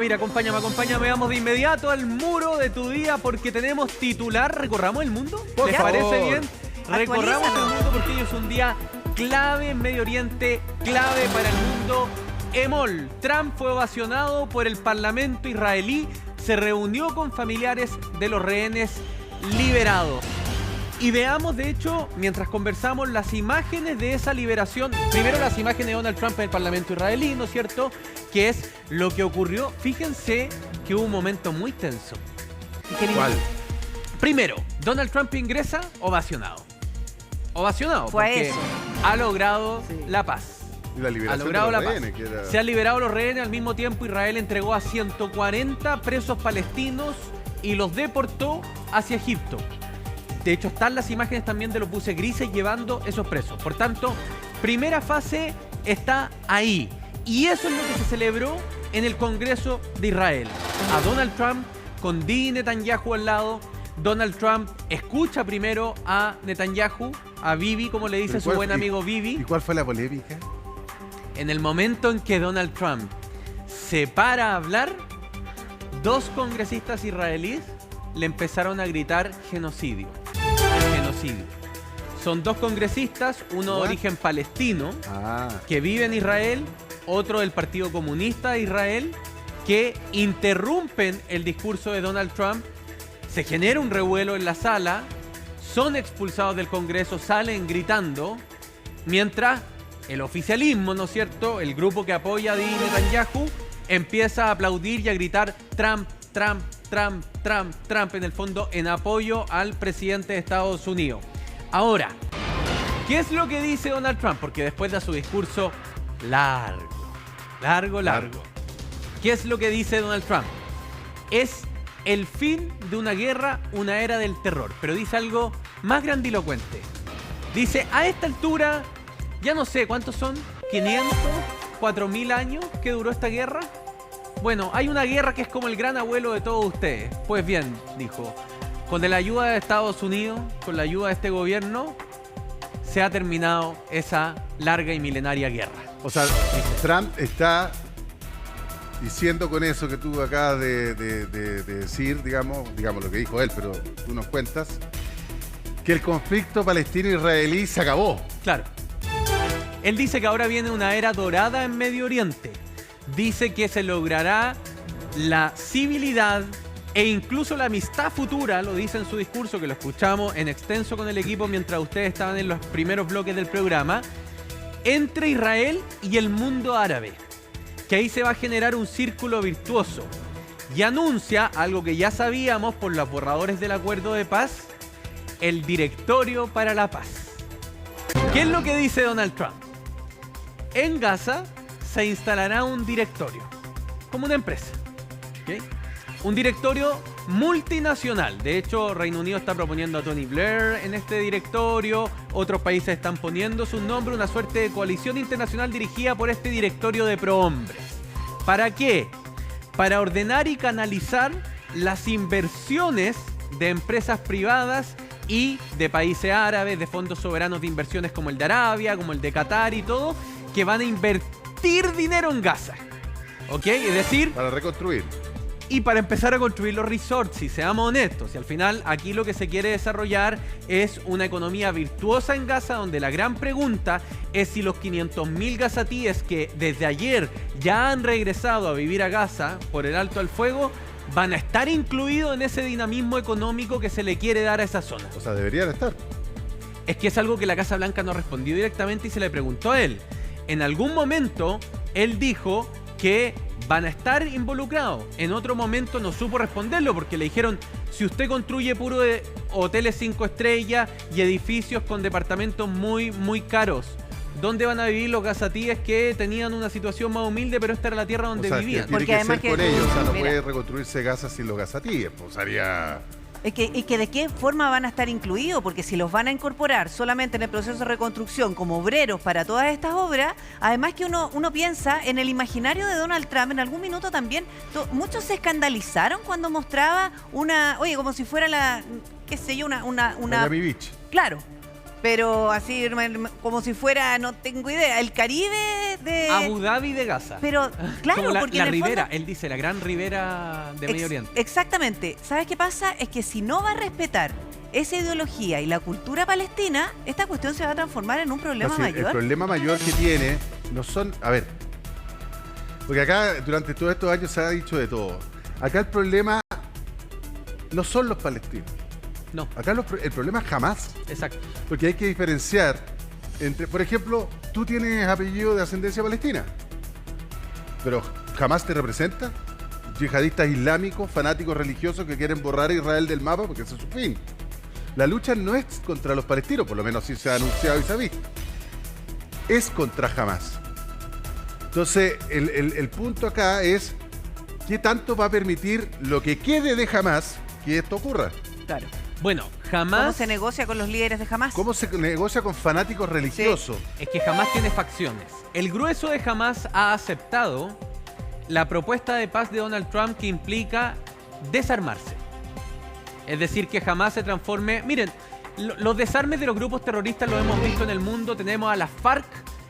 Mira, acompáñame, vamos de inmediato al muro de tu día porque tenemos titular. ¿Recorramos el mundo? ¿Les parece bien? Recorramos el mundo porque hoy es un día clave en Medio Oriente, clave para el mundo. Emol, Trump fue ovacionado por el Parlamento israelí, se reunió con familiares de los rehenes liberados. Y veamos, de hecho, mientras conversamos, las imágenes de esa liberación. Primero las imágenes de Donald Trump en el Parlamento israelí, ¿no es cierto? Que es lo que ocurrió. Fíjense que hubo un momento muy tenso. ¿Cuál? Primero, Donald Trump ingresa ovacionado. Ovacionado, porque ha logrado la paz. Y la liberación de los rehenes, que era... Se han liberado los rehenes, al mismo tiempo Israel entregó a 140 presos palestinos y los deportó hacia Egipto. De hecho, están las imágenes también de los buses grises llevando esos presos. Por tanto, primera fase está ahí. Y eso es lo que se celebró en el Congreso de Israel. A Donald Trump con Bibi Netanyahu al lado. Donald Trump escucha primero a Netanyahu, a Bibi, como le dice su buen amigo Bibi. ¿Y cuál fue la polémica? En el momento en que Donald Trump se para a hablar, dos congresistas israelíes le empezaron a gritar genocidio. Genocidio. Son dos congresistas, uno de origen palestino, que vive en Israel, otro del Partido Comunista de Israel, que interrumpen el discurso de Donald Trump. Se genera un revuelo en la sala, son expulsados del Congreso, salen gritando, mientras el oficialismo, ¿no es cierto?, el grupo que apoya a Bibi Netanyahu, empieza a aplaudir y a gritar Trump, Trump, Trump, Trump, Trump, en el fondo en apoyo al presidente de Estados Unidos. Ahora, ¿qué es lo que dice Donald Trump? Porque después de su discurso largo, ¿qué es lo que dice Donald Trump? Es el fin de una guerra, una era del terror, pero dice algo más grandilocuente. Dice, a esta altura, ya no sé cuántos son, 500, 4.000 años que duró esta guerra. Bueno, hay una guerra que es como el gran abuelo de todos ustedes. Pues bien, dijo, con la ayuda de Estados Unidos, con la ayuda de este gobierno, se ha terminado esa larga y milenaria guerra. O sea, Trump está diciendo con eso que tú acabas de decir, digamos lo que dijo él, pero tú nos cuentas, que el conflicto palestino-israelí se acabó. Claro. Él dice que ahora viene una era dorada en Medio Oriente. Dice que se logrará la civilidad e incluso la amistad futura, lo dice en su discurso, que lo escuchamos en extenso con el equipo mientras ustedes estaban en los primeros bloques del programa, entre Israel y el mundo árabe. Que ahí se va a generar un círculo virtuoso. Y anuncia algo que ya sabíamos por los borradores del acuerdo de paz, el Directorio para la Paz. ¿Qué es lo que dice Donald Trump? En Gaza se instalará un directorio, como una empresa, ¿okay? Un directorio multinacional. De hecho, Reino Unido está proponiendo a Tony Blair en este directorio, otros países están poniendo su nombre, una suerte de coalición internacional dirigida por este directorio de prohombres. ¿Para qué? Para ordenar y canalizar las inversiones de empresas privadas y de países árabes, de fondos soberanos de inversiones como el de Arabia, como el de Qatar y todo, que van a invertir dinero en Gaza, ¿ok? Es decir, para reconstruir y para empezar a construir los resorts. Si seamos honestos, y al final aquí lo que se quiere desarrollar es una economía virtuosa en Gaza, donde la gran pregunta es si los 500.000 gazatíes que desde ayer ya han regresado a vivir a Gaza por el alto al fuego van a estar incluidos en ese dinamismo económico que se le quiere dar a esa zona. O sea, deberían estar. Es que es algo que la Casa Blanca no respondió directamente y se le preguntó a él. En algún momento, él dijo que van a estar involucrados. En otro momento no supo responderlo porque le dijeron, si usted construye puro de hoteles 5 estrellas y edificios con departamentos muy, muy caros, ¿dónde van a vivir los gazatíes que tenían una situación más humilde, pero esta era la tierra donde vivían? Tiene que ser con ellos, o sea, no puede reconstruirse Gaza sin los gazatíes, pues haría... ¿Y que de qué forma van a estar incluidos? Porque si los van a incorporar solamente en el proceso de reconstrucción como obreros para todas estas obras, además que uno piensa en el imaginario de Donald Trump, en algún minuto también, muchos se escandalizaron cuando mostraba como si fuera qué sé yo, una Miami Beach. Claro. Pero así, como si fuera, no tengo idea, el Caribe de... Abu Dhabi de Gaza. Pero, claro, Como porque la en el ribera, fondo- él dice, la gran ribera de Medio Oriente. Exactamente. ¿Sabes qué pasa? Es que si no va a respetar esa ideología y la cultura palestina, esta cuestión se va a transformar en un problema No, sí, mayor. El problema mayor que tiene no son. A ver. Porque acá durante todos estos años se ha dicho de todo. Acá el problema no son los palestinos. No, Acá el problema es jamás. exacto. Porque hay que diferenciar entre. Por ejemplo, tú tienes apellido de ascendencia palestina. Pero jamás te representa. Yihadistas islámicos, fanáticos religiosos que quieren borrar a Israel del mapa porque ese es su fin. La lucha no es contra los palestinos, por lo menos así se ha anunciado y se ha visto. Es contra Hamás. Entonces, el punto acá es qué tanto va a permitir lo que quede de Hamás que esto ocurra. Claro. Bueno, ¿Cómo jamás... se negocia con los líderes de Hamas? ¿Cómo se negocia con fanáticos religiosos? Es que Hamas tiene facciones. El grueso de Hamas ha aceptado la propuesta de paz de Donald Trump que implica desarmarse. Es decir, que Hamas se transforme... Miren, los desarmes de los grupos terroristas los hemos visto en el mundo. Tenemos a las FARC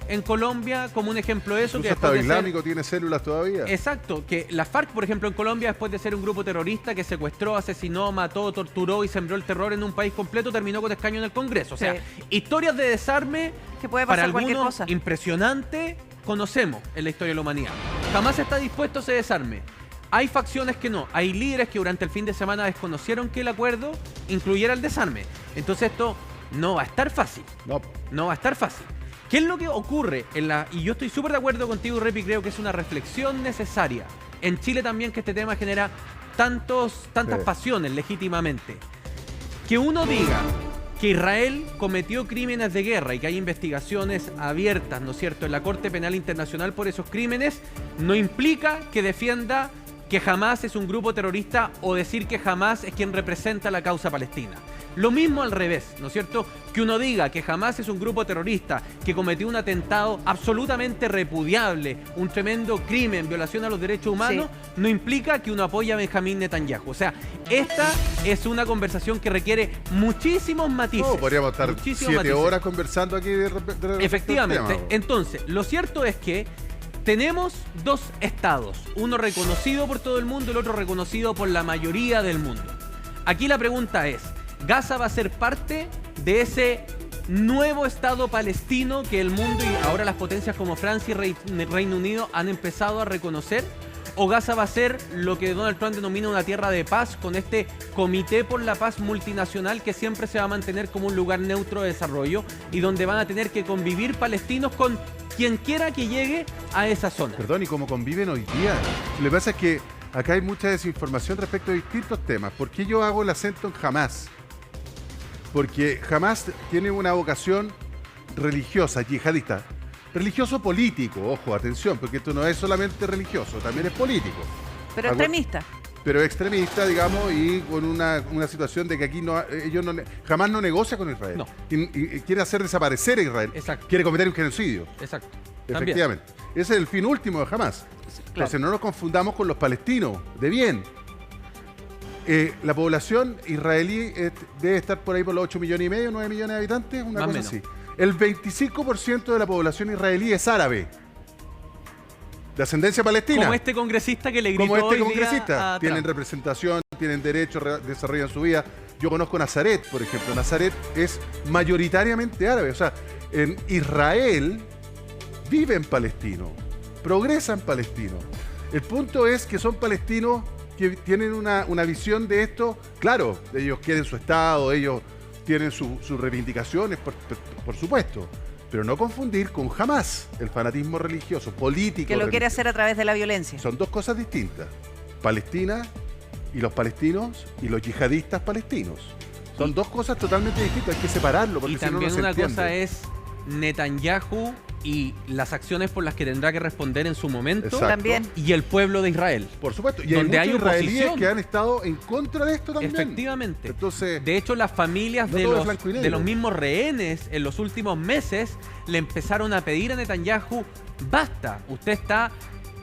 en Colombia como un ejemplo de eso. ¿El Que Estado después de ser- Islámico tiene células todavía? Exacto, que la FARC, por ejemplo, en Colombia, después de ser un grupo terrorista que secuestró, asesinó, mató, torturó y sembró el terror en un país completo, terminó con escaño en el Congreso. O sea, Sí. historias de desarme, Que puede para pasar cualquier algunos, cosa. impresionante, conocemos en la historia de la humanidad. Jamás está dispuesto a ese desarme. Hay facciones que no, hay líderes que durante el fin de semana desconocieron que el acuerdo incluyera el desarme. Entonces esto no va a estar fácil. No. No va a estar fácil. ¿Qué es lo que ocurre y yo estoy súper de acuerdo contigo, Repi, creo que es una reflexión necesaria. En Chile también que este tema genera tantas Sí. pasiones legítimamente. Que uno diga que Israel cometió crímenes de guerra y que hay investigaciones abiertas, ¿no es cierto?, en la Corte Penal Internacional por esos crímenes, no implica que defienda que Hamas es un grupo terrorista o decir que Hamas es quien representa la causa palestina. Lo mismo al revés, ¿no es cierto? Que uno diga que Hamas es un grupo terrorista que cometió un atentado absolutamente repudiable, un tremendo crimen, violación a los derechos humanos, no implica que uno apoye a Benjamín Netanyahu. O sea, esta es una conversación que requiere muchísimos matices. No, podríamos estar muchísimos 7 matices. horas conversando aquí de respecto al Efectivamente. tema. Entonces, lo cierto es que tenemos dos estados, uno reconocido por todo el mundo y el otro reconocido por la mayoría del mundo. Aquí la pregunta es, ¿Gaza va a ser parte de ese nuevo estado palestino que el mundo y ahora las potencias como Francia y Reino Unido han empezado a reconocer? ¿O Gaza va a ser lo que Donald Trump denomina una tierra de paz con este Comité por la Paz multinacional que siempre se va a mantener como un lugar neutro de desarrollo y donde van a tener que convivir palestinos con quien quiera que llegue a esa zona? Perdón, ¿y cómo conviven hoy día? Lo que pasa es que acá hay mucha desinformación respecto a distintos temas. ¿Por qué yo hago el acento en Hamas? Porque Hamas tiene una vocación religiosa, yihadista. Religioso político, ojo, atención, porque esto no es solamente religioso, también es político. Pero Acu- extremista. Pero extremista, digamos, y con una situación de que aquí ellos jamás no negocia con Israel. No. Y quiere hacer desaparecer a Israel. Exacto. Quiere cometer un genocidio. Exacto. También. Efectivamente. Ese es el fin último de Hamas. Entonces no nos confundamos con los palestinos, de bien. La población israelí debe estar por ahí por los 8,5 millones, 9 millones de habitantes, una Más cosa menos. así. El 25% de la población israelí es árabe, de ascendencia palestina. Como este congresista que le gritó Como este hoy día congresista. a Tienen Trump. representación, tienen derecho, desarrollan su vida. Yo conozco Nazaret, por ejemplo. Nazaret es mayoritariamente árabe. O sea, en Israel viven palestinos, progresan palestinos. El punto es que son palestinos que tienen una visión de esto. Claro, ellos quieren su Estado, ellos tienen sus reivindicaciones, por supuesto. Pero no confundir con Hamas, el fanatismo religioso, político. Que lo quiere religioso. hacer a través de la violencia. Son dos cosas distintas. Palestina y los palestinos y los yihadistas palestinos. Son dos cosas totalmente distintas. Hay que separarlo porque Y si no, no también se una entiende. cosa es Netanyahu y las acciones por las que tendrá que responder en su momento. Exacto. También. Y el pueblo de Israel. Por supuesto. Y donde hay hay muchos israelíes oposición. que han estado en contra de esto también. Efectivamente. Entonces, De hecho, las familias no de, todo es los, blanco y negro. de los mismos rehenes en los últimos meses le empezaron a pedir a Netanyahu, basta, usted está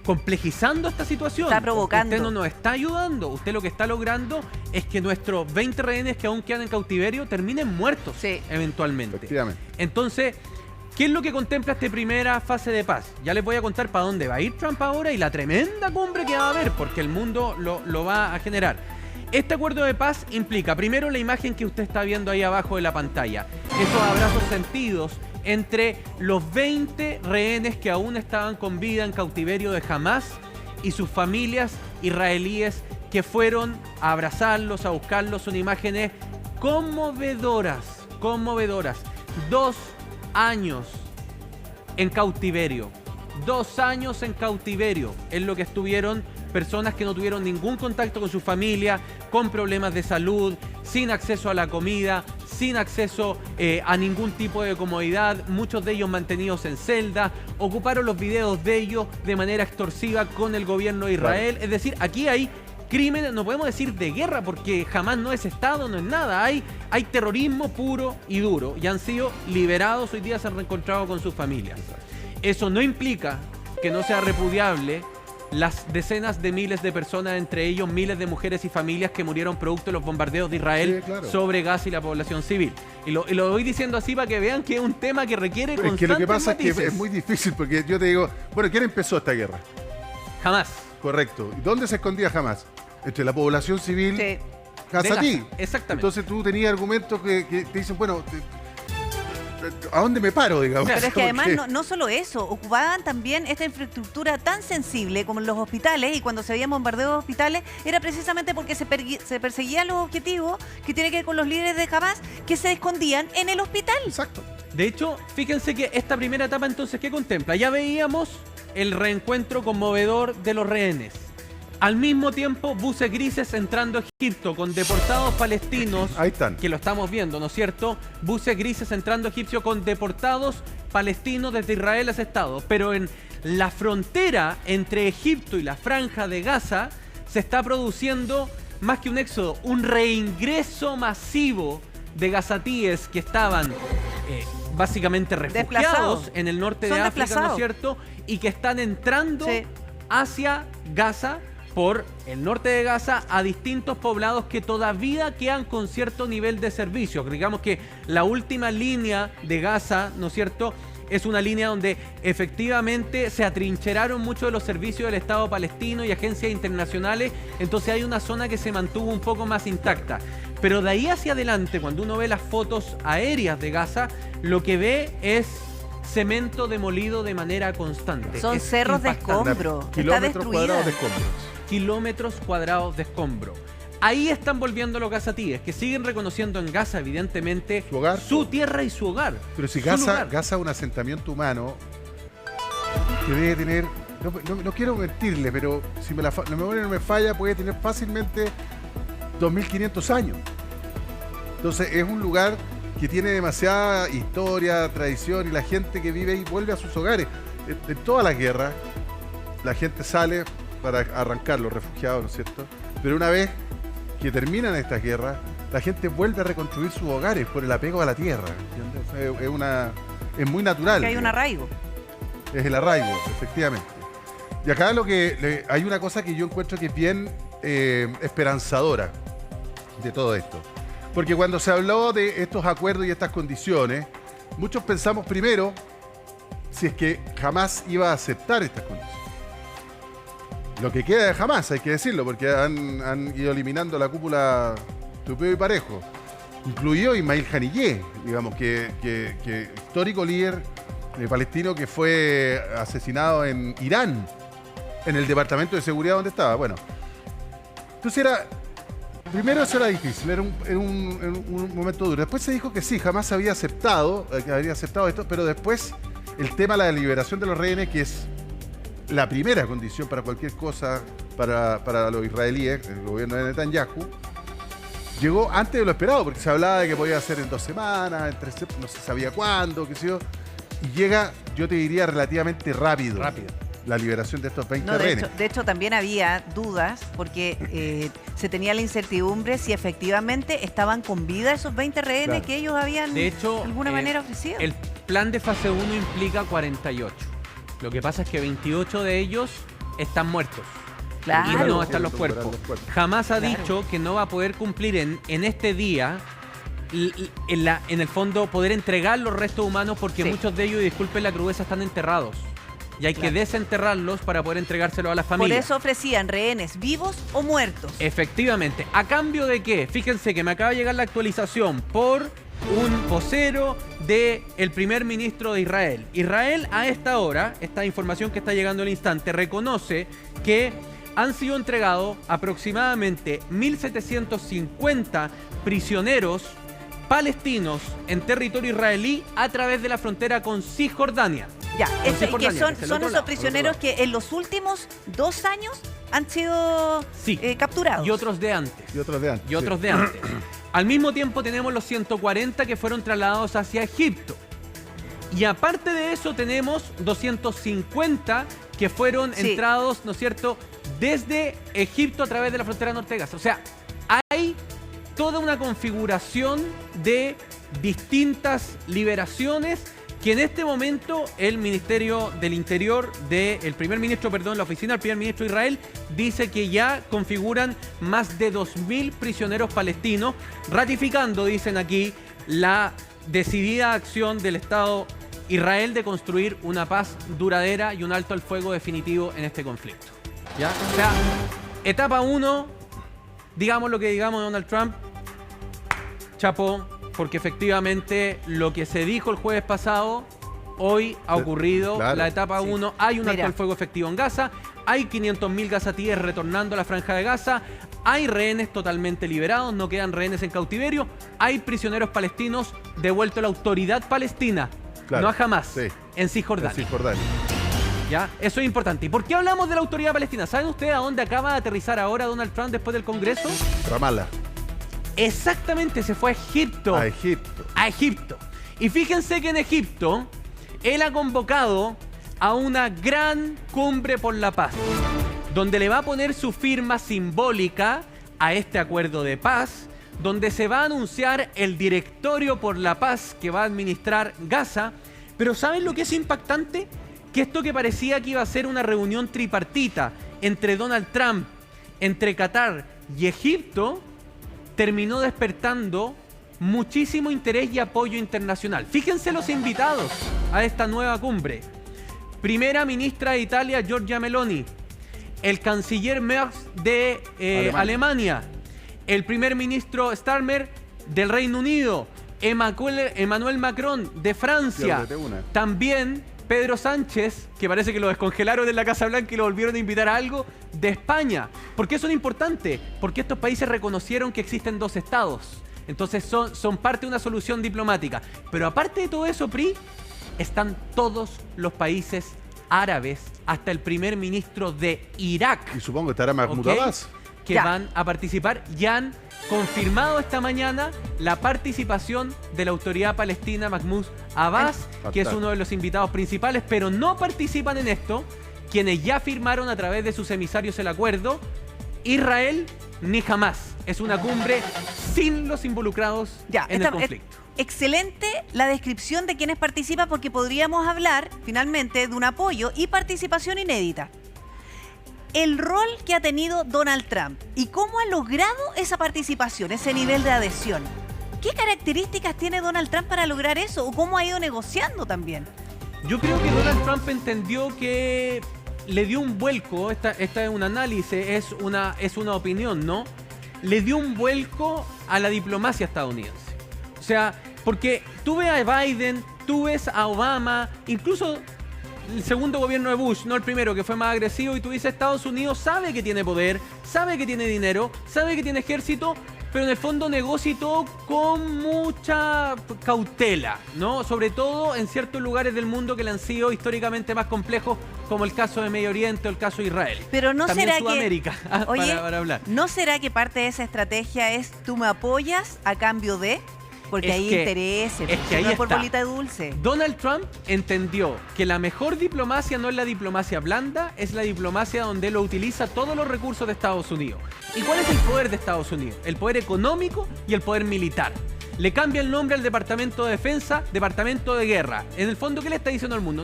complejizando esta situación. Está provocando. Usted no nos está ayudando. Usted lo que está logrando es que nuestros 20 rehenes que aún quedan en cautiverio terminen muertos eventualmente. Efectivamente. Entonces, ¿qué es lo que contempla esta primera fase de paz? Ya les voy a contar para dónde va a ir Trump ahora y la tremenda cumbre que va a haber, porque el mundo lo va a generar. Este acuerdo de paz implica, primero, la imagen que usted está viendo ahí abajo de la pantalla. Esos abrazos sentidos entre los 20 rehenes que aún estaban con vida en cautiverio de Hamás y sus familias israelíes que fueron a abrazarlos, a buscarlos. Son imágenes conmovedoras, conmovedoras. 2 años en cautiverio. 2 años en cautiverio es lo que estuvieron personas que no tuvieron ningún contacto con su familia, con problemas de salud, sin acceso a la comida, sin acceso a ningún tipo de comodidad, muchos de ellos mantenidos en celda. Ocuparon los videos de ellos de manera extorsiva con el gobierno de Israel. Claro. Es decir, aquí hay crímenes, no podemos decir de guerra, porque jamás no es Estado, no es nada. Hay terrorismo puro y duro, y han sido liberados, hoy día se han reencontrado con sus familias. Eso no implica que no sea repudiable las decenas de miles de personas, entre ellos miles de mujeres y familias que murieron producto de los bombardeos de Israel sobre Gaza y la población civil. Y lo voy diciendo así para que vean que es un tema que requiere constantes que lo que pasa matices. Es que es muy difícil, porque yo te digo, bueno, ¿quién empezó esta guerra? Hamás. Correcto. ¿Y dónde se escondía Hamás? Entre la población civil gazatí. Exactamente. Entonces tú tenías argumentos que te dicen, bueno, ¿a dónde me paro, digamos? Pero es que además no solo eso, ocupaban también esta infraestructura tan sensible como los hospitales, y cuando se habían bombardeos de hospitales era precisamente porque se perseguían los objetivos que tienen que ver con los líderes de Hamás que se escondían en el hospital. Exacto. De hecho, fíjense que esta primera etapa entonces, ¿qué contempla? Ya veíamos el reencuentro conmovedor de los rehenes. Al mismo tiempo, buses grises entrando a Egipto con deportados palestinos. Ahí están. Que lo estamos viendo, ¿no es cierto? Buses grises entrando a Egipto con deportados palestinos desde Israel a ese estado. Pero en la frontera entre Egipto y la Franja de Gaza se está produciendo, más que un éxodo, un reingreso masivo de gazatíes que estaban básicamente refugiados en el norte de África, ¿no es cierto? Y que están entrando hacia Gaza, por el norte de Gaza, a distintos poblados que todavía quedan con cierto nivel de servicio. Digamos que la última línea de Gaza, ¿no es cierto?, es una línea donde efectivamente se atrincheraron muchos de los servicios del Estado palestino y agencias internacionales, entonces hay una zona que se mantuvo un poco más intacta. Pero de ahí hacia adelante, cuando uno ve las fotos aéreas de Gaza, lo que ve es cemento demolido de manera constante. Son cerros de escombro. Kilómetros cuadrados de escombros. Kilómetros cuadrados de escombro. Ahí están volviendo los gazatíes, que siguen reconociendo en Gaza, evidentemente, su hogar, su tierra y su hogar. Pero si Gaza es un asentamiento humano que debe tener, no quiero mentirle, pero si la memoria no me falla, puede tener fácilmente 2500 años. Entonces es un lugar que tiene demasiada historia, tradición, y la gente que vive ahí vuelve a sus hogares. En todas las guerras, la gente sale para arrancar los refugiados, ¿no es cierto? Pero una vez que terminan estas guerras, la gente vuelve a reconstruir sus hogares por el apego a la tierra, ¿entiendes? Es muy natural. Que hay un arraigo. Es el arraigo, efectivamente. Y acá hay una cosa que yo encuentro que es bien esperanzadora de todo esto. Porque cuando se habló de estos acuerdos y estas condiciones, muchos pensamos primero si es que jamás iba a aceptar estas condiciones. Lo que queda de Hamás, hay que decirlo, porque han ido eliminando la cúpula tupeo y parejo. Incluido Ismail Haniyeh, digamos, que histórico líder palestino que fue asesinado en Irán, en el departamento de seguridad donde estaba. Bueno, entonces primero eso era difícil, era un momento duro. Después se dijo que sí, jamás había aceptado esto, pero después el tema de la liberación de los rehenes, que es la primera condición para cualquier cosa para los israelíes, el gobierno de Netanyahu, llegó antes de lo esperado, porque se hablaba de que podía ser en 2 semanas, no se sabía cuándo, qué sé yo, y llega, yo te diría, relativamente rápido. La liberación de estos 20 rehenes. De hecho, también había dudas, porque se tenía la incertidumbre si efectivamente estaban con vida esos 20 rehenes que ellos habían de alguna manera ofrecido. El plan de fase 1 implica 48. Lo que pasa es que 28 de ellos están muertos. Claro. Y no están los Recuperar cuerpos. los cuerpos. Jamás ha Claro. dicho que no va a poder cumplir en este día, en el fondo, poder entregar los restos humanos porque Sí. muchos de ellos, y disculpen la crudeza, están enterrados. Y hay que Claro. desenterrarlos para poder entregárselos a las Por familias. eso ofrecían rehenes vivos o muertos. Efectivamente. ¿A cambio de qué? Fíjense que me acaba de llegar la actualización por un vocero del primer ministro de Israel. Israel a esta hora, esta información que está llegando al instante, reconoce que han sido entregados aproximadamente 1.750 prisioneros palestinos en territorio israelí a través de la frontera con Cisjordania. Ya, Con y Cisjordania, que son, que es el son otro esos lado, prisioneros que en los últimos 2 años han sido Sí. capturados. Y otros de antes. Y otros de antes. Y otros de antes. Al mismo tiempo tenemos los 140 que fueron trasladados hacia Egipto. Y aparte de eso tenemos 250 que fueron Sí. entrados, ¿no es cierto?, desde Egipto a través de la frontera norte de Gaza. O sea, hay toda una configuración de distintas liberaciones que en este momento el Ministerio del Interior, el primer ministro, perdón, la oficina del primer ministro de Israel, dice que ya configuran más de 2.000 prisioneros palestinos, ratificando, dicen aquí, la decidida acción del Estado Israel de construir una paz duradera y un alto al fuego definitivo en este conflicto. ¿Ya? O sea, etapa 1, digamos lo que digamos de Donald Trump, chapó, porque efectivamente lo que se dijo el jueves pasado, hoy ha ocurrido. Claro. La etapa Sí. 1, hay un alto Mira. al fuego efectivo en Gaza, hay 500.000 gazatíes retornando a la franja de Gaza, hay rehenes totalmente liberados, no quedan rehenes en cautiverio, hay prisioneros palestinos devueltos a la autoridad palestina, Claro. no a Hamas, Sí. en Cisjordania. En Cisjordania. ¿Ya? Eso es importante. ¿Y por qué hablamos de la autoridad palestina? ¿Saben ustedes a dónde acaba de aterrizar ahora Donald Trump después del Congreso? Ramallah. Exactamente, se fue a Egipto. A Egipto. A Egipto. Y fíjense que en Egipto él ha convocado a una gran cumbre por la paz, donde le va a poner su firma simbólica a este acuerdo de paz, donde se va a anunciar el directorio por la paz que va a administrar Gaza. Pero ¿saben lo que es impactante? Que esto que parecía que iba a ser una reunión tripartita entre Donald Trump, entre Qatar y Egipto, terminó despertando muchísimo interés y apoyo internacional. Fíjense los invitados a esta nueva cumbre. Primera ministra de Italia, Giorgia Meloni. El canciller Merz de Alemania. El primer ministro Starmer del Reino Unido. Emmanuel Macron de Francia. Piérdete una. También Pedro Sánchez, que parece que lo descongelaron en la Casa Blanca y lo volvieron a invitar a algo, de España. ¿Por qué son importantes? Porque estos países reconocieron que existen 2 estados. Entonces son parte de una solución diplomática. Pero aparte de todo eso, PRI, están todos los países árabes, hasta el primer ministro de Irak, Y supongo que estará Mahmoud ¿ok?, Abbas. que Ya. van a participar y han confirmado esta mañana la participación de la autoridad palestina Mahmoud Abbas, que es Fantástico. uno de los invitados principales, pero no participan en esto quienes ya firmaron a través de sus emisarios el acuerdo, Israel ni Hamas. Es una cumbre sin los involucrados Ya, en el conflicto. Excelente la descripción de quienes participan, porque podríamos hablar finalmente de un apoyo y participación inédita. El rol que ha tenido Donald Trump y cómo ha logrado esa participación, ese nivel de adhesión. ¿Qué características tiene Donald Trump para lograr eso? ¿O cómo ha ido negociando también? Yo creo que Donald Trump entendió que le dio un vuelco, esta es un análisis, es una opinión, ¿no? Le dio un vuelco a la diplomacia estadounidense. O sea, porque tú ves a Biden, tú ves a Obama, incluso el segundo gobierno de Bush, no el primero, que fue más agresivo, y tú dices, Estados Unidos sabe que tiene poder, sabe que tiene dinero, sabe que tiene ejército, pero en el fondo negocia y todo con mucha cautela, ¿no? Sobre todo en ciertos lugares del mundo que le han sido históricamente más complejos, como el caso de Medio Oriente o el caso de Israel. Pero no También será Sudamérica, que... Oye, para hablar. ¿no será que parte de esa estrategia es tú me apoyas a cambio de...? Porque Es hay que- intereses, es que ahí no es por está. bolita dulce. Donald Trump entendió que la mejor diplomacia no es la diplomacia blanda, es la diplomacia donde él utiliza todos los recursos de Estados Unidos. ¿Y cuál es el poder de Estados Unidos? El poder económico y el poder militar. Le cambia el nombre al Departamento de Defensa, Departamento de Guerra. En el fondo, ¿qué le está diciendo al mundo?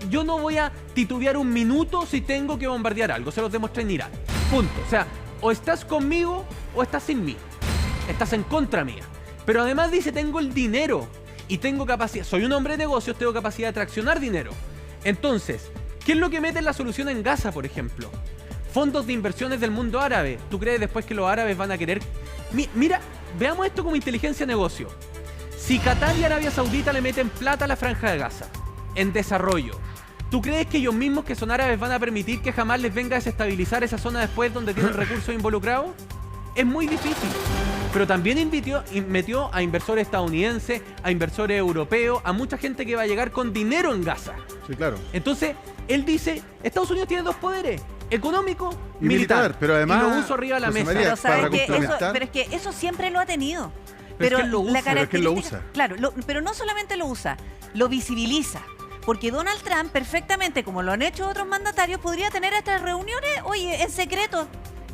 Yo no voy a titubear un minuto si tengo que bombardear algo. Se los demostré en Irán. Punto. O sea, o estás conmigo o estás sin mí. Estás en contra mía. Pero además dice, tengo el dinero y tengo capacidad. Soy un hombre de negocios, tengo capacidad de traccionar dinero. Entonces, ¿qué es lo que mete en la solución en Gaza, por ejemplo? Fondos de inversiones del mundo árabe. ¿Tú crees después que los árabes van a querer...? Mira, veamos esto como inteligencia de negocio. Si Qatar y Arabia Saudita le meten plata a la Franja de Gaza, en desarrollo, ¿tú crees que ellos mismos que son árabes van a permitir que jamás les venga a desestabilizar esa zona después donde tienen recursos involucrados? Es muy difícil. Pero también metió a inversores estadounidenses, a inversores europeos, a mucha gente que va a llegar con dinero en Gaza. Sí, claro. Entonces, él dice, Estados Unidos tiene dos poderes, económico y militar, pero además, y lo uso arriba de la José mesa. María, Pero, ¿sabes para que complementar- pero es que eso siempre lo ha tenido. Pero es que él lo usa, la pero es que él lo característica- usa. Claro, pero no solamente lo usa, lo visibiliza. Porque Donald Trump perfectamente, como lo han hecho otros mandatarios, podría tener estas reuniones, oye, en secreto.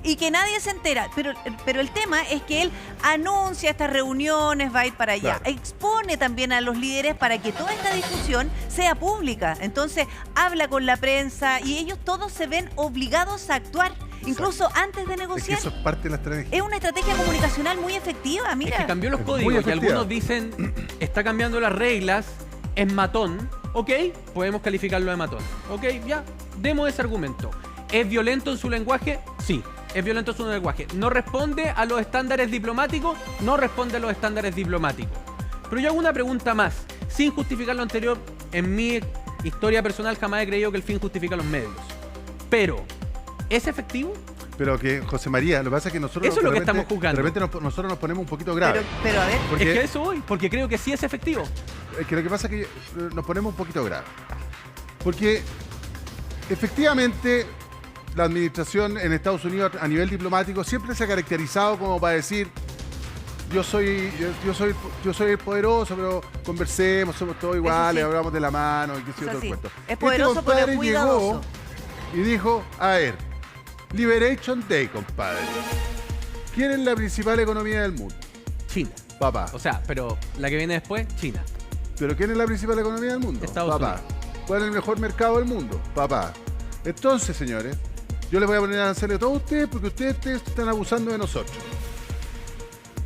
Y que nadie se entera. Pero el tema es que él anuncia estas reuniones, va a ir para allá. Claro. Expone también a los líderes para que toda esta discusión sea pública. Entonces, habla con la prensa y ellos todos se ven obligados a actuar, incluso antes de Es que negociar. eso es parte de la estrategia. Es una estrategia comunicacional muy efectiva, mira. Es que cambió los Es muy códigos y efectiva. algunos dicen, está cambiando las reglas, es matón. Ok, podemos calificarlo de matón. Ok, ya, demos ese argumento. ¿Es violento en su lenguaje? Sí. Es violento en su lenguaje. ¿No responde a los estándares diplomáticos? No responde a los estándares diplomáticos. Pero yo hago una pregunta más. Sin justificar lo anterior, en mi historia personal jamás he creído que el fin justifica los medios. Pero, ¿es efectivo? Pero que, José María, lo que pasa es que nosotros... Eso es lo que de repente- estamos juzgando. De repente nosotros nos ponemos un poquito graves. Pero a ver, Porque- Es que a eso voy, porque creo que sí es efectivo. Es que lo que pasa es que nos ponemos un poquito graves. Porque efectivamente la administración en Estados Unidos a nivel diplomático siempre se ha caracterizado como para decir yo soy el poderoso, pero conversemos, somos todos iguales, sí. hablamos de la mano y qué sé yo, Eso todo sí, el cuento. es poderoso, pero compadre es cuidadoso. llegó y dijo, a ver, Liberation Day, compadre. ¿Quién es la principal economía del mundo? China. Papá. O sea, pero la que viene después, China. ¿Pero quién es la principal economía del mundo? Estados Papá. Unidos. ¿Cuál es el mejor mercado del mundo? Papá. Entonces, señores, yo les voy a poner aranceles a todos ustedes porque ustedes están abusando de nosotros.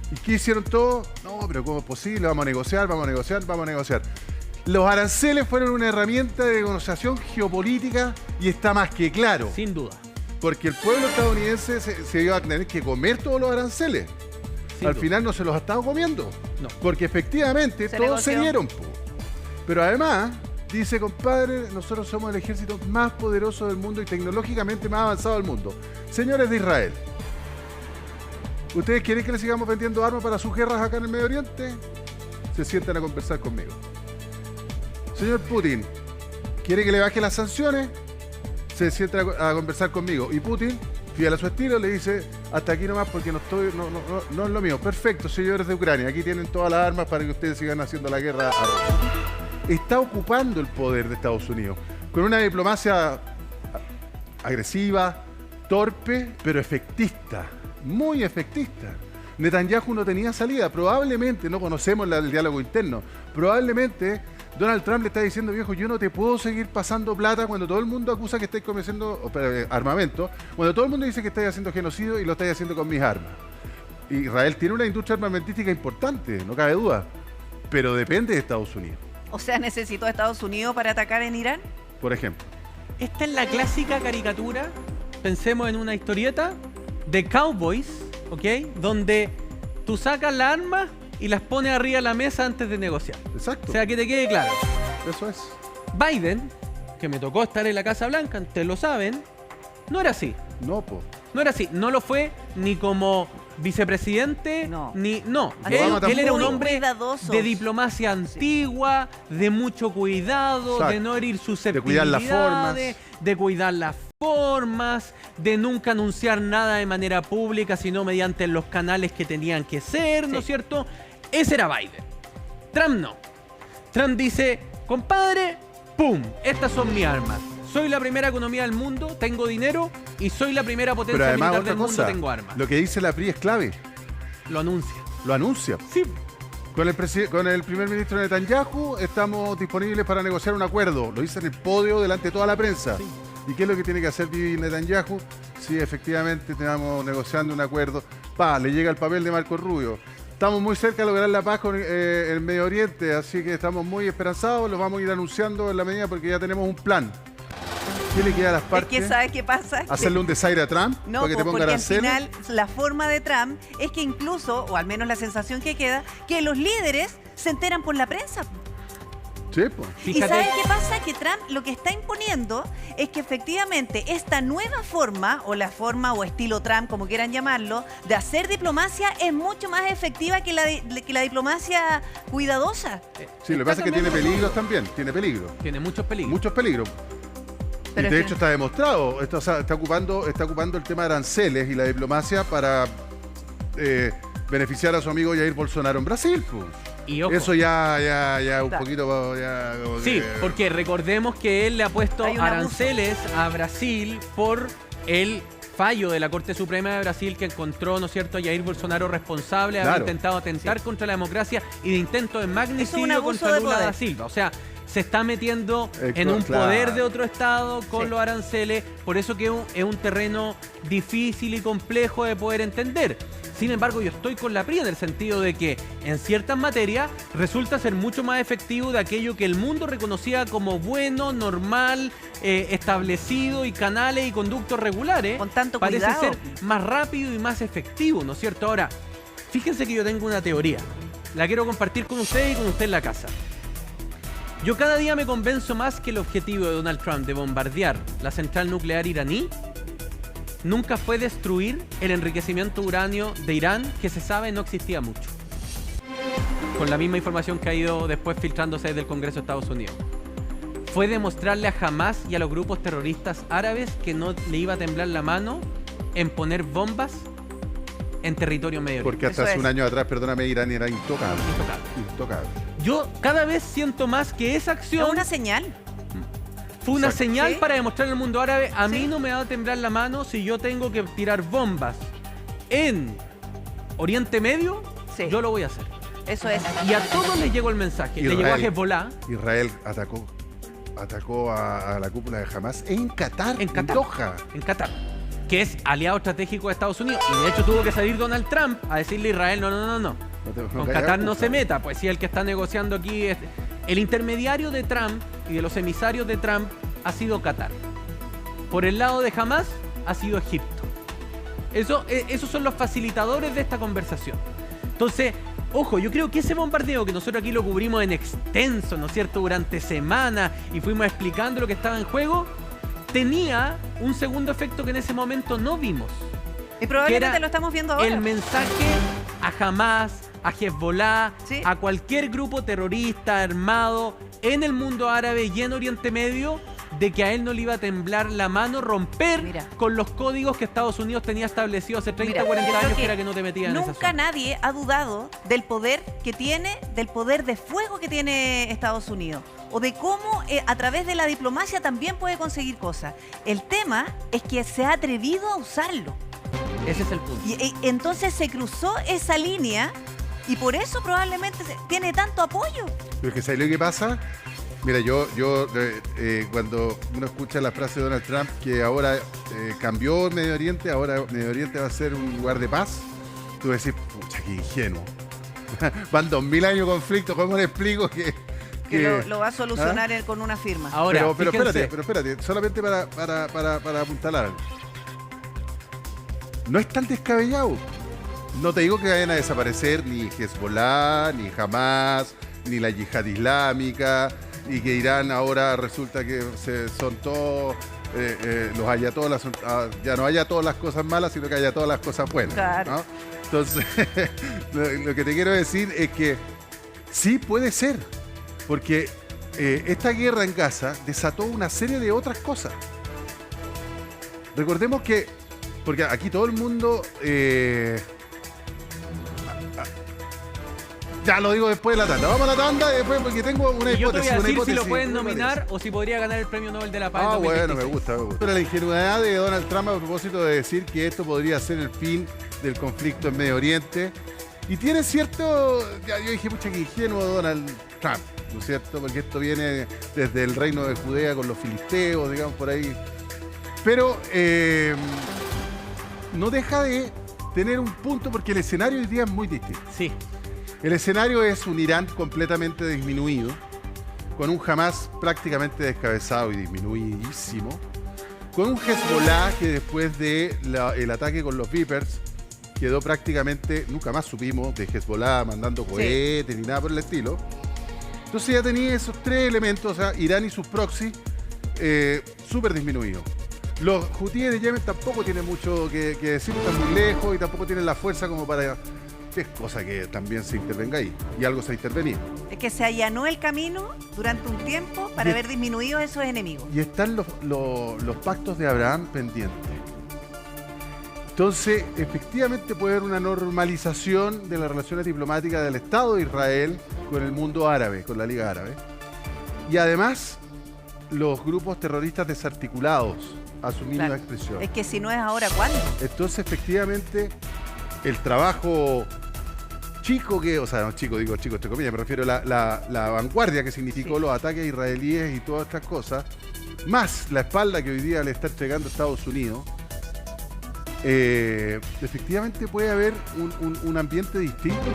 ¿Y qué hicieron todos? No, pero ¿cómo es posible? Vamos a negociar, vamos a negociar, vamos a negociar. Los aranceles fueron una herramienta de negociación geopolítica y está más que claro. Sin duda. Porque el pueblo estadounidense se iba a tener que comer todos los aranceles. Sin Al duda. final no se los ha estado comiendo. No. Porque efectivamente Se todos se negoció. dieron. Po. Pero además, dice, compadre, nosotros somos el ejército más poderoso del mundo y tecnológicamente más avanzado del mundo. Señores de Israel, ¿ustedes quieren que le sigamos vendiendo armas para sus guerras acá en el Medio Oriente? Se sientan a conversar conmigo. Señor Putin, ¿quiere que le baje las sanciones? Se sienta a conversar conmigo. Y Putin, fiel a su estilo, le dice, hasta aquí nomás porque no es lo mío. Perfecto, señores de Ucrania, aquí tienen todas las armas para que ustedes sigan haciendo la guerra a Rusia. Está ocupando el poder de Estados Unidos con una diplomacia agresiva, torpe, pero efectista, muy efectista. Netanyahu no tenía salida, probablemente, no conocemos el diálogo interno, probablemente Donald Trump le está diciendo, viejo, yo no te puedo seguir pasando plata cuando todo el mundo acusa que estáis comerciando armamento, cuando todo el mundo dice que estáis haciendo genocidio y lo estáis haciendo con mis armas. Israel tiene una industria armamentística importante, no cabe duda, pero depende de Estados Unidos, O sea, necesitó a Estados Unidos para atacar en Irán. por ejemplo. Esta es la clásica caricatura, pensemos en una historieta, de cowboys, ¿ok? Donde tú sacas las armas y las pones arriba de la mesa antes de negociar. Exacto, O sea, que te quede claro. eso es. Biden, que me tocó estar en la Casa Blanca, ustedes lo saben, no era así. No, po. No era así. No lo fue ni como vicepresidente, No. ni... No, Obama él era un tampoco. hombre Cuidadosos. de diplomacia antigua, de mucho cuidado, Exacto. de no herir De susceptibilidades, cuidar las formas. de cuidar las formas, de nunca anunciar nada de manera pública, sino mediante los canales que tenían que ser, ¿no es cierto? Ese era Biden. Trump no. Trump dice, compadre, ¡pum! Estas son mis armas. Soy la primera economía del mundo, tengo dinero y soy la primera potencia Pero además militar otra del mundo, cosa, tengo armas. lo que dice la PRI es clave. Lo anuncia. lo anuncia. Sí. Con el primer ministro Netanyahu estamos disponibles para negociar un acuerdo. Lo dice en el podio delante de toda la prensa. Sí. ¿Y qué es lo que tiene que hacer Bibi Netanyahu? Sí, efectivamente, estamos negociando un acuerdo. Le llega el papel de Marco Rubio. Estamos muy cerca de lograr la paz con el Medio Oriente, así que estamos muy esperanzados. Lo vamos a ir anunciando en la medida porque ya tenemos un plan. ¿Qué le queda a las partes? Es que ¿sabes qué pasa? ¿Hacerle un desaire a Trump? No, para que te ponga porque al aranceles. final la forma de Trump es que incluso, o al menos la sensación que queda, que los líderes se enteran por la prensa. Sí, pues. ¿Y Fíjate. sabes qué pasa? Que Trump lo que está imponiendo es que efectivamente esta nueva forma, o la forma o estilo Trump, como quieran llamarlo, de hacer diplomacia es mucho más efectiva que la diplomacia cuidadosa. Sí, lo que pasa es que tiene peligros también. Tiene peligros. Tiene muchos peligros. Muchos peligros. Pero Y de es que- hecho está demostrado. Esto, o sea, está ocupando el tema de aranceles y la diplomacia para beneficiar a su amigo Jair Bolsonaro en Brasil. Pues. Y ojo, Eso ya un Claro. poquito... Ya, como sí, que- porque recordemos que él le ha puesto Hay un abuso. aranceles a Brasil por el fallo de la Corte Suprema de Brasil que encontró, ¿no es cierto?, a Jair Bolsonaro responsable de haber Claro. intentado atentar contra la democracia y de intento de Eso es un magnicidio abuso contra de Lula poder. da Silva. O sea, se está metiendo en Claro. un poder de otro estado con Sí. los aranceles, por eso que es un terreno difícil y complejo de poder entender. Sin embargo, yo estoy con la PRI en el sentido de que en ciertas materias resulta ser mucho más efectivo de aquello que el mundo reconocía como bueno, normal, establecido y canales y conductos regulares. Con tanto Parece cuidado. ser más rápido y más efectivo, ¿no es cierto? Ahora, fíjense que yo tengo una teoría. La quiero compartir con ustedes y con usted en la casa. Yo cada día me convenzo más que el objetivo de Donald Trump de bombardear la central nuclear iraní nunca fue destruir el enriquecimiento de uranio de Irán, que se sabe no existía mucho. Con la misma información que ha ido después filtrándose desde el Congreso de Estados Unidos. Fue demostrarle a Hamas y a los grupos terroristas árabes que no le iba a temblar la mano en poner bombas en territorio medio oriente. Porque hasta Eso hace es. un año atrás, perdóname, Irán era intocable. Intocable. Intocable. Yo cada vez siento más que esa Es acción una señal. fue una Exacto. señal Sí. para demostrarle al mundo árabe, a mí Sí. no me va a temblar la mano si yo tengo que tirar bombas en Oriente Medio, Sí. yo lo voy a hacer. Eso es. Y a todos les llegó el mensaje. Le Israel. llegó a Hezbollah Israel atacó a la cúpula de Hamas en Qatar, En Qatar. Doha. en Qatar, que es aliado estratégico de Estados Unidos. Y de hecho tuvo que salir Donald Trump a decirle a Israel, no. No Con calles Qatar no puta. se meta, pues sí, el que está negociando aquí es... El intermediario de Trump y de los emisarios de Trump ha sido Qatar. Por el lado de Hamas ha sido Egipto. Esos son los facilitadores de esta conversación. Entonces, ojo, yo creo que ese bombardeo que nosotros aquí lo cubrimos en extenso, ¿no es cierto?, durante semanas y fuimos explicando lo que estaba en juego, tenía un segundo efecto que en ese momento no vimos. Y probablemente era lo estamos viendo ahora. El mensaje a Hamas, a Hezbollah, Sí. a cualquier grupo terrorista armado en el mundo árabe y en Oriente Medio, de que a él no le iba a temblar la mano romper Mira. con los códigos que Estados Unidos tenía establecidos hace 30 Mira, o 40 yo creo años, que era que no te metías en esa Nunca zona. nadie ha dudado del poder que tiene, del poder de fuego que tiene Estados Unidos. O de cómo a través de la diplomacia también puede conseguir cosas. El tema es que se ha atrevido a usarlo. Ese es el punto. Y entonces se cruzó esa línea y por eso probablemente tiene tanto apoyo. Pero es que ¿sabes lo que pasa? Mira, yo cuando uno escucha la frase de Donald Trump que ahora cambió Medio Oriente, ahora Medio Oriente va a ser un lugar de paz, tú decís, pucha, qué ingenuo. Van 2000 años de conflicto, ¿cómo le explico que Lo va a solucionar él con una firma. Ahora, pero fíjense, espérate, solamente para apuntalar algo. No es tan descabellado. No te digo que vayan a desaparecer ni Hezbollah, ni Hamas, ni la yihad islámica, y que Irán ahora resulta que son todos, los ayatolás, ya no haya todas las cosas malas, sino que haya todas las cosas buenas. Claro. ¿no? Entonces, lo que te quiero decir es que sí puede ser, porque esta guerra en Gaza desató una serie de otras cosas. Recordemos que, porque aquí todo el mundo... ya lo digo después de la tanda. Vamos a la tanda y después porque tengo una y yo te voy hipótesis. a una decir si hipótesis, lo pueden una nominar hipótesis. o si podría ganar el premio Nobel de la Paz en Ah, bueno, 2026. me gusta. Pero la ingenuidad de Donald Trump a propósito de decir que esto podría ser el fin del conflicto en Medio Oriente Y tiene cierto, ya yo dije, pucha, que ingenuo Donald Trump, ¿no es cierto? Porque esto viene desde el reino de Judea con los filisteos, digamos, por ahí. Pero no deja de tener un punto porque el escenario hoy día es muy distinto. Sí. El escenario es un Irán completamente disminuido, con un Hamas prácticamente descabezado y disminuidísimo, con un Hezbollah que después del ataque con los Vipers quedó prácticamente, nunca más supimos de Hezbollah mandando cohetes ni nada por el estilo. Entonces ya tenía esos tres elementos, o sea, Irán y sus proxies, súper disminuidos. Los hutíes de Yemen tampoco tienen mucho que decir, están muy lejos y tampoco tienen la fuerza como para... Es cosa que también se intervenga ahí, y algo se ha intervenido. Es que se allanó el camino durante un tiempo para ver disminuidos esos enemigos. Y están los pactos de Abraham pendientes. Entonces, efectivamente puede haber una normalización de las relaciones diplomáticas del Estado de Israel con el mundo árabe, con la Liga Árabe. Y además, los grupos terroristas desarticulados, a su mínima expresión. Es que si no es ahora, ¿cuándo? Entonces, efectivamente, el trabajo chico que, o sea, no chico, digo chico entre comillas, me refiero a la vanguardia que significó los ataques israelíes y todas estas cosas, más la espalda que hoy día le está entregando Estados Unidos, efectivamente puede haber un ambiente distinto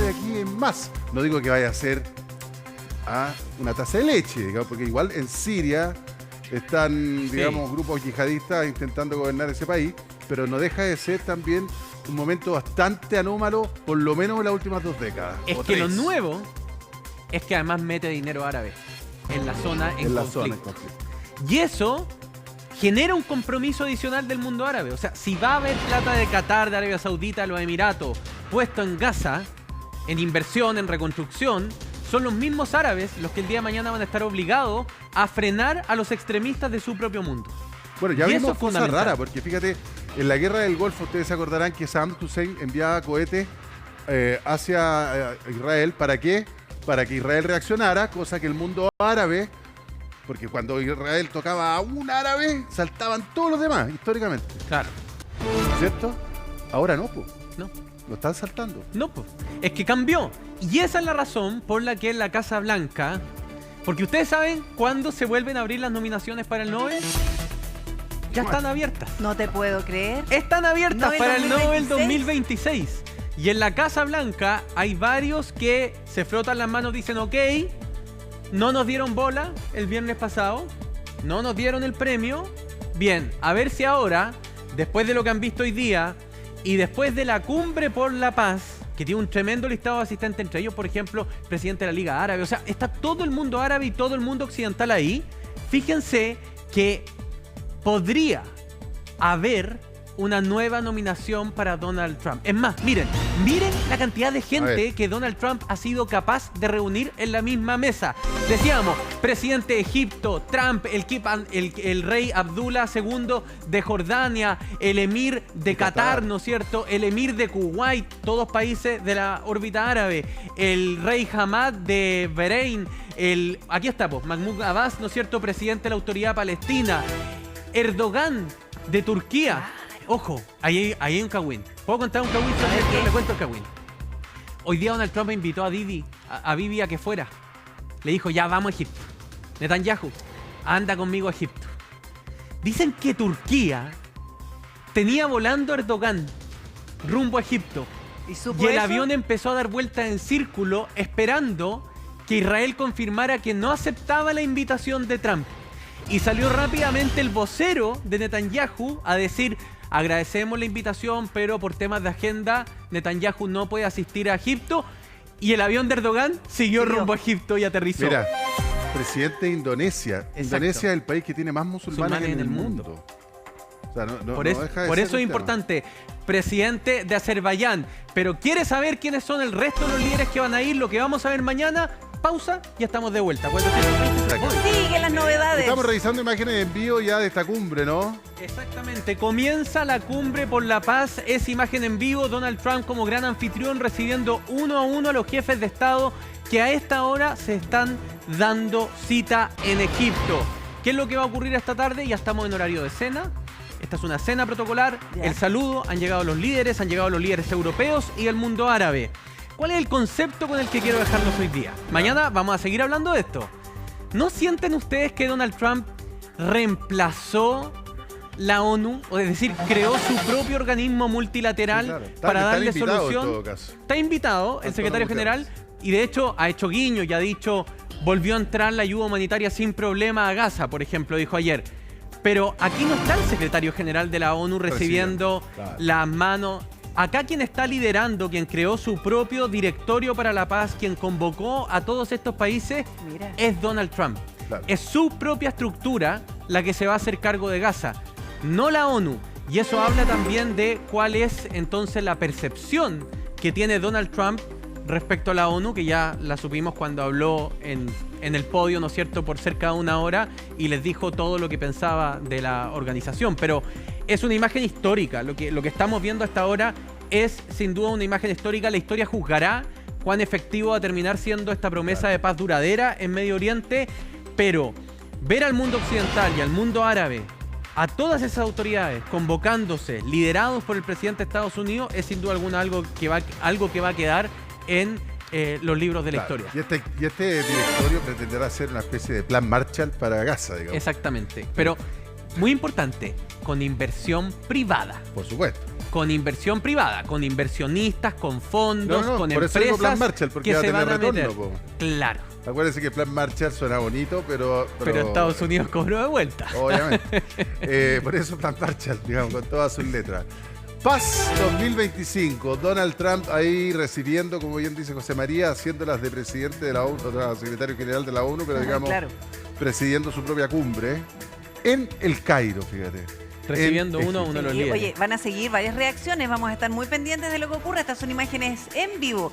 de aquí en más. No digo que vaya a ser una taza de leche, digamos, porque igual en Siria están, digamos, grupos yihadistas intentando gobernar ese país, pero no deja de ser también un momento bastante anómalo, por lo menos en las últimas 2 décadas. Es que lo nuevo es que además mete dinero árabe en la zona en conflicto. Y eso genera un compromiso adicional del mundo árabe. O sea, si va a haber plata de Qatar, de Arabia Saudita, de los Emiratos, puesto en Gaza, en inversión, en reconstrucción, son los mismos árabes los que el día de mañana van a estar obligados a frenar a los extremistas de su propio mundo. Bueno, ya vimos cosas raras, porque fíjate, en la guerra del Golfo, ustedes se acordarán que Saddam Hussein enviaba cohetes hacia Israel. ¿Para qué? Para que Israel reaccionara, cosa que el mundo árabe, porque cuando Israel tocaba a un árabe, saltaban todos los demás, históricamente. Claro. ¿Cierto? Ahora no, pues. No. Lo están saltando. No, pues. Es que cambió. Y esa es la razón por la que en la Casa Blanca... Porque ustedes saben cuándo se vuelven a abrir las nominaciones para el Nobel. Ya están abiertas. No te puedo creer. Están abiertas ¿Nobel para el 2026? Nobel 2026. Y en la Casa Blanca hay varios que se frotan las manos, dicen, ok, no nos dieron bola el viernes pasado, no nos dieron el premio. Bien, a ver si ahora, después de lo que han visto hoy día y después de la Cumbre por la Paz, que tiene un tremendo listado de asistentes, entre ellos, por ejemplo, presidente de la Liga Árabe, o sea, está todo el mundo árabe y todo el mundo occidental ahí. Fíjense que podría haber una nueva nominación para Donald Trump. Es más, miren la cantidad de gente que Donald Trump ha sido capaz de reunir en la misma mesa. Decíamos, presidente de Egipto, Trump, el rey Abdullah II de Jordania, el emir de Qatar, ¿no es cierto? El emir de Kuwait, todos países de la órbita árabe, el rey Hamad de Bahrein, aquí está, Mahmoud Abbas, ¿no es cierto? Presidente de la Autoridad Palestina, Erdogan de Turquía. Ojo, ahí hay un cagüín. ¿Puedo contar un cagüín? Le cuento el cagüín. Hoy día Donald Trump invitó a Bibi a que fuera. Le dijo, ya vamos a Egipto. Netanyahu, anda conmigo a Egipto. Dicen que Turquía tenía volando a Erdogan rumbo a Egipto. Y el avión empezó a dar vueltas en círculo esperando que Israel confirmara que no aceptaba la invitación de Trump. Y salió rápidamente el vocero de Netanyahu a decir, agradecemos la invitación, pero por temas de agenda, Netanyahu no puede asistir a Egipto. Y el avión de Erdogan siguió rumbo a Egipto y aterrizó. Mira, presidente de Indonesia. Exacto. Indonesia es el país que tiene más musulmanes en el mundo. O sea, por eso es importante. Presidente de Azerbaiyán. Pero ¿quiere saber quiénes son el resto de los líderes que van a ir? Lo que vamos a ver mañana. Pausa y estamos de vuelta. Sigue las novedades. Estamos revisando imágenes en vivo ya de esta cumbre, ¿no? Exactamente. Comienza la Cumbre por la Paz. Es imagen en vivo. Donald Trump como gran anfitrión recibiendo uno a uno a los jefes de Estado que a esta hora se están dando cita en Egipto. ¿Qué es lo que va a ocurrir esta tarde? Ya estamos en horario de cena. Esta es una cena protocolar, Ya. el saludo, han llegado los líderes europeos y el mundo árabe. ¿Cuál es el concepto con el que quiero dejarlos hoy día? Mañana vamos a seguir hablando de esto. ¿No sienten ustedes que Donald Trump reemplazó la ONU? O es decir, creó su propio organismo multilateral Sí, claro. para Está darle invitado solución. en todo caso. Está invitado el Antonio secretario general Guterres. y de hecho ha hecho guiño y ha dicho, volvió a entrar la ayuda humanitaria sin problema a Gaza, por ejemplo, dijo ayer. Pero aquí no está el secretario general de la ONU recibiendo claro. las manos. Acá quien está liderando, quien creó su propio directorio para la paz, quien convocó a todos estos países, Mira. es Donald Trump. Claro. Es su propia estructura la que se va a hacer cargo de Gaza, no la ONU. Y eso habla también de cuál es entonces la percepción que tiene Donald Trump respecto a la ONU, que ya la supimos cuando habló en el podio, ¿no es cierto?, por cerca de una hora y les dijo todo lo que pensaba de la organización. Pero es una imagen histórica. Lo que estamos viendo hasta ahora es sin duda una imagen histórica. La historia juzgará cuán efectivo va a terminar siendo esta promesa de paz duradera en Medio Oriente, pero ver al mundo occidental y al mundo árabe, a todas esas autoridades convocándose, liderados por el presidente de Estados Unidos, es sin duda alguna algo que va a quedar en los libros de la Claro. historia. Y este directorio pretenderá ser una especie de plan Marshall para Gaza, digamos. Exactamente. Pero, muy importante, con inversión privada. Por supuesto. Con inversión privada, con inversionistas, con fondos, No, con por eso digo empresas plan Marshall, porque que va a se tener van a retorno, meter. po. Claro. Acuérdense que plan Marshall suena bonito, pero Estados Unidos cobró de vuelta. Obviamente. Por eso plan Marshall, digamos, con todas sus letras. Paz 2025. Donald Trump ahí recibiendo, como bien dice José María, haciéndolas de presidente de la ONU, secretario general de la ONU, pero digamos, Claro. presidiendo su propia cumbre en el Cairo, fíjate. Recibiendo En uno a uno de los Sí, líderes. oye, van a seguir varias reacciones, vamos a estar muy pendientes de lo que ocurra. Estas son imágenes en vivo.